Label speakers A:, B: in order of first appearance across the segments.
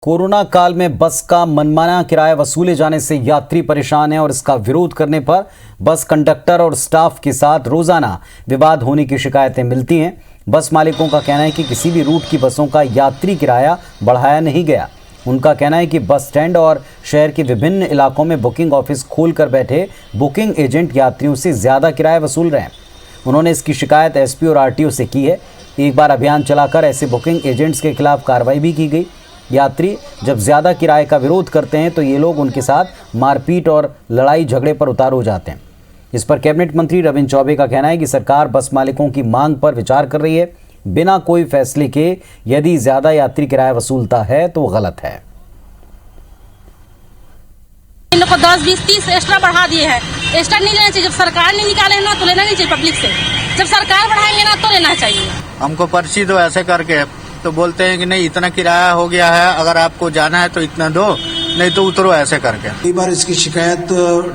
A: Corona काल में बस का मनमाना किराया वसूले जाने से यात्री परेशान हैं और इसका विरोध करने पर बस कंडक्टर और स्टाफ के साथ रोजाना विवाद होने की शिकायतें मिलती हैं। बस मालिकों का कहना है कि किसी भी रूट की बसों का यात्री किराया बढ़ाया नहीं गया। उनका कहना है कि बस स्टैंड और शहर के विभिन्न इलाकों में बुकिंग ऑफिस खोलकर बैठे बुकिंग एजेंट यात्रियों से ज्यादा किराया वसूल रहे हैं। उन्होंने इसकी शिकायत एसपी और आरटीओ से की है। एक बार अभियान चलाकर ऐसे बुकिंग एजेंट्स के खिलाफ कार्रवाई भी की गई। यात्री जब ज्यादा किराए का विरोध करते हैं तो ये लोग उनके साथ मारपीट और लड़ाई झगड़े पर उतार हो जाते हैं। इस पर कैबिनेट मंत्री रविंद्र चौबे का कहना है कि सरकार बस मालिकों की मांग पर विचार कर रही है, बिना कोई फैसले के। यदि ज्यादा यात्री किराया वसूलता है तो गलत है।
B: इन लोग को 10, 20, 30 एक्स्ट्रा बढ़ा दिए हैं। एक्स्ट्रा नहीं लेना चाहिए। जब सरकार नहीं निकाले ना तो लेना नहीं चाहिए पब्लिक से। जब सरकार बढ़ाएंगे ना तो लेना चाहिए।
C: हमको पर्ची दो ऐसे करके, तो बोलते हैं कि नहीं इतना किराया हो गया है, अगर आपको जाना है तो इतना दो, नहीं तो उतरो, ऐसे करके।
D: कई बार इसकी शिकायत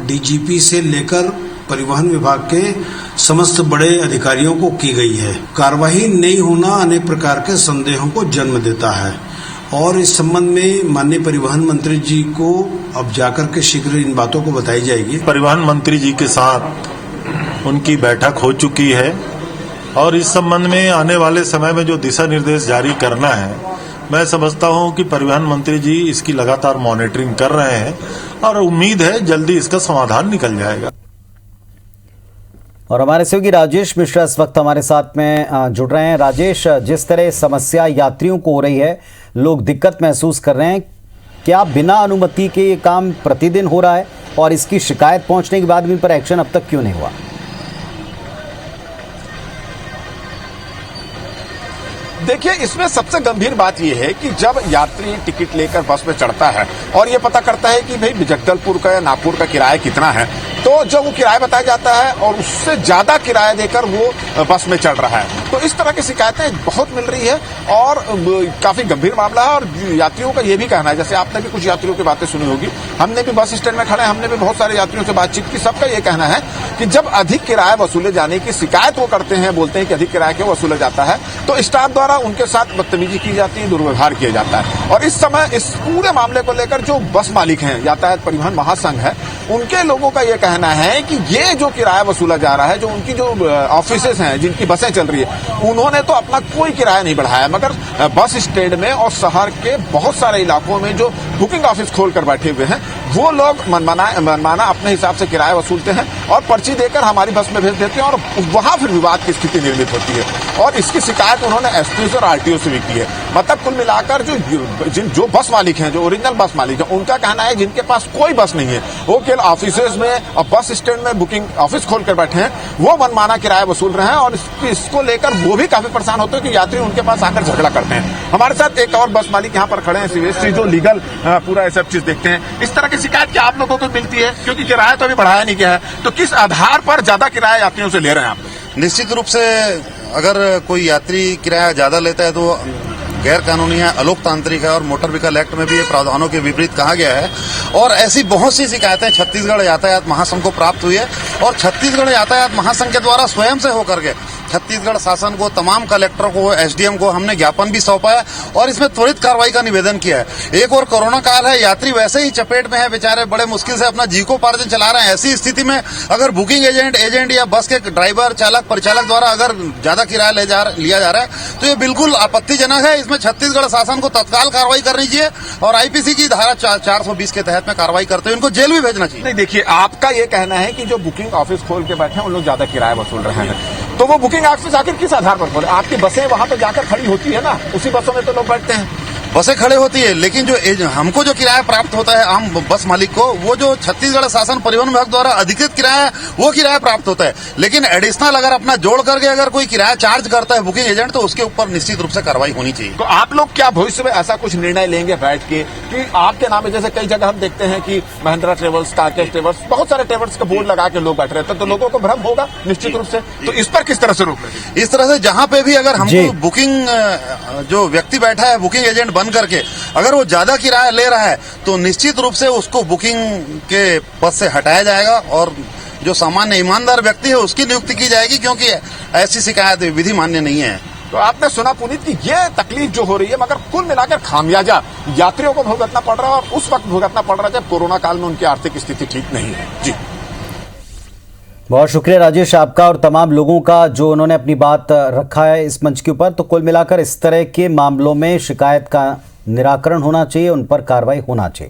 D: डीजीपी से लेकर परिवहन विभाग के समस्त बड़े अधिकारियों को की गई है। कार्यवाही नहीं होना अनेक प्रकार के संदेहों को जन्म देता है और इस संबंध में माननीय परिवहन मंत्री जी को अब जाकर के शीघ्र इन बातों को बताई जाएगी।
E: परिवहन मंत्री जी के साथ उनकी बैठक हो चुकी है और इस संबंध में आने वाले समय में जो दिशा निर्देश जारी करना है, मैं समझता हूं कि परिवहन मंत्री जी इसकी लगातार मॉनिटरिंग कर रहे हैं और उम्मीद है जल्दी इसका समाधान निकल जाएगा।
A: और हमारे सहयोगी राजेश मिश्रा इस वक्त हमारे साथ में जुड़ रहे हैं। राजेश, जिस तरह समस्या यात्रियों को हो रही है, लोग दिक्कत महसूस कर रहे हैं, क्या बिना अनुमति के ये काम प्रतिदिन हो रहा है और इसकी शिकायत पहुंचने के बाद भी इन पर एक्शन अब तक क्यों नहीं हुआ?
F: देखिए, इसमें सबसे गंभीर बात यह है कि जब यात्री टिकट लेकर बस में चढ़ता है और ये पता करता है कि भाई जगदलपुर का या नागपुर का किराया कितना है, तो जब वो किराया बताया जाता है और उससे ज्यादा किराया देकर वो बस में चढ़ रहा है, तो इस तरह की शिकायतें बहुत मिल रही है और काफी गंभीर मामला है। और यात्रियों का ये भी कहना है, जैसे आपने भी कुछ यात्रियों की बातें सुनी होगी, हमने भी बस स्टैंड में खड़े, हमने भी बहुत सारे यात्रियों से बातचीत की। सबका ये कहना है कि जब अधिक किराया वसूले जाने की शिकायत वो करते हैं, बोलते हैं कि अधिक किराया क्यों वसूला जाता है, तो स्टाफ द्वारा उनके साथ बदतमीजी की जाती है, दुर्व्यवहार किया जाता है। और इस समय इस पूरे मामले को लेकर जो बस मालिक हैं, यातायात परिवहन महासंघ है, उनके लोगों का ये कहना है कि ये जो किराया वसूला जा रहा है, जो उनकी जो ऑफिसेस हैं, जिनकी बसें चल रही है, उन्होंने तो अपना कोई किराया नहीं बढ़ाया, मगर बस स्टैंड में और शहर के बहुत सारे इलाकों में जो बुकिंग ऑफिस खोलकर बैठे हुए हैं, वो लोग मनमाना अपने हिसाब से किराया वसूलते हैं और पर्ची देकर हमारी बस में भेज देते हैं और वहां फिर विवाद की स्थिति निर्मित होती है। और इसकी शिकायत उन्होंने एसपी और आरटीओ से भी की है। मतलब कुल मिलाकर जो बस मालिक हैं, जो ओरिजिनल बस मालिक हैं, उनका कहना है जिनके पास कोई बस नहीं है, वो केवल ऑफिसेज में और बस स्टैंड में बुकिंग ऑफिस खोलकर बैठे हैं, वो मनमाना किराया वसूल रहे हैं। और इसको लेकर वो भी काफी परेशान होते हैं कि यात्री उनके पास आकर झगड़ा करते हैं। हमारे साथ एक और बस मालिक यहाँ पर खड़े हैं, सीवेश, जो लीगल पूरा सब चीज देखते हैं। इस तरह की शिकायत क्या आप लोगों को मिलती है? क्योंकि किराया तो अभी बढ़ाया नहीं गया है, तो किस आधार पर ज्यादा किराया यात्रियों से ले रहे हैं आप?
G: निश्चित रूप से अगर कोई यात्री किराया ज्यादा लेता है तो गैर कानूनी है, अलोकतांत्रिक है और मोटर व्हीकल एक्ट में भी ये प्रावधानों के विपरीत कहा गया है। और ऐसी बहुत सी शिकायतें छत्तीसगढ़ यातायात महासंघ को प्राप्त हुई है और छत्तीसगढ़ यातायात महासंघ के द्वारा स्वयं से होकर के छत्तीसगढ़ शासन को, तमाम कलेक्टर को, एसडीएम को हमने ज्ञापन भी सौंपा है और इसमें त्वरित कार्रवाई का निवेदन किया है। एक और कोरोना काल है, यात्री वैसे ही चपेट में है, बेचारे बड़े मुश्किल से अपना जीविकोपार्जन चला रहे हैं। ऐसी स्थिति में अगर बुकिंग एजेंट या बस के ड्राइवर, चालक, परिचालक द्वारा अगर ज्यादा किराया लिया जा रहा है तो ये बिल्कुल आपत्तिजनक है। इसमें छत्तीसगढ़ शासन को तत्काल कार्रवाई करनी चाहिए और आईपीसी की धारा 420 के तहत में कार्रवाई करते हुए उनको जेल भी भेजना चाहिए।
F: नहीं, देखिए, आपका ये कहना है कि जो बुकिंग ऑफिस खोल के बैठे हैं उन लोग ज्यादा किराया वसूल रहे हैं, तो वो बुकिंग ऑफिस आखिर किस आधार पर खोले? आपकी बसें वहां पर जाकर खड़ी होती है ना, उसी बसों में तो लोग बैठते हैं।
G: बसें खड़े होती है, लेकिन जो हमको जो किराया प्राप्त होता है आम बस मालिक को, वो जो छत्तीसगढ़ शासन परिवहन विभाग द्वारा अधिकृत किराया है, वो किराया प्राप्त होता है। लेकिन एडिशनल अगर अपना जोड़ करके अगर कोई किराया चार्ज करता है बुकिंग एजेंट, तो उसके ऊपर निश्चित रूप से कार्रवाई होनी चाहिए।
F: तो आप लोग क्या भविष्य में ऐसा कुछ निर्णय लेंगे बैठ के कि आपके नाम में, जैसे कई जगह हम देखते हैं कि महिंद्रा ट्रेवल्स, काकेश ट्रेवल्स, बहुत सारे ट्रेवल्स का बोर्ड लगा के लोग बैठ रहे थे, तो लोगों को भ्रम होगा निश्चित रूप से। तो इस पर किस तरह से रोक लगे?
G: इस तरह से जहां पे भी अगर हमको बुकिंग जो व्यक्ति बैठा है बुकिंग एजेंट बन करके अगर वो ज्यादा किराया ले रहा है, तो निश्चित रूप से उसको बुकिंग के पद से हटाया जाएगा और जो सामान्य ईमानदार व्यक्ति है उसकी नियुक्ति की जाएगी, क्योंकि ऐसी शिकायत विधि मान्य नहीं है।
F: तो आपने सुना पुनीत कि ये तकलीफ जो हो रही है, मगर कुल मिलाकर खामियाजा यात्रियों को भुगतना पड़ रहा है, और उस वक्त भुगतना पड़ रहा है जब कोरोना काल में उनकी आर्थिक स्थिति ठीक नहीं है। जी,
A: बहुत शुक्रिया राजेश आपका और तमाम लोगों का जो उन्होंने अपनी बात रखा है इस मंच के ऊपर। तो कुल मिलाकर इस तरह के मामलों में शिकायत का निराकरण होना चाहिए, उन पर कार्रवाई होना चाहिए।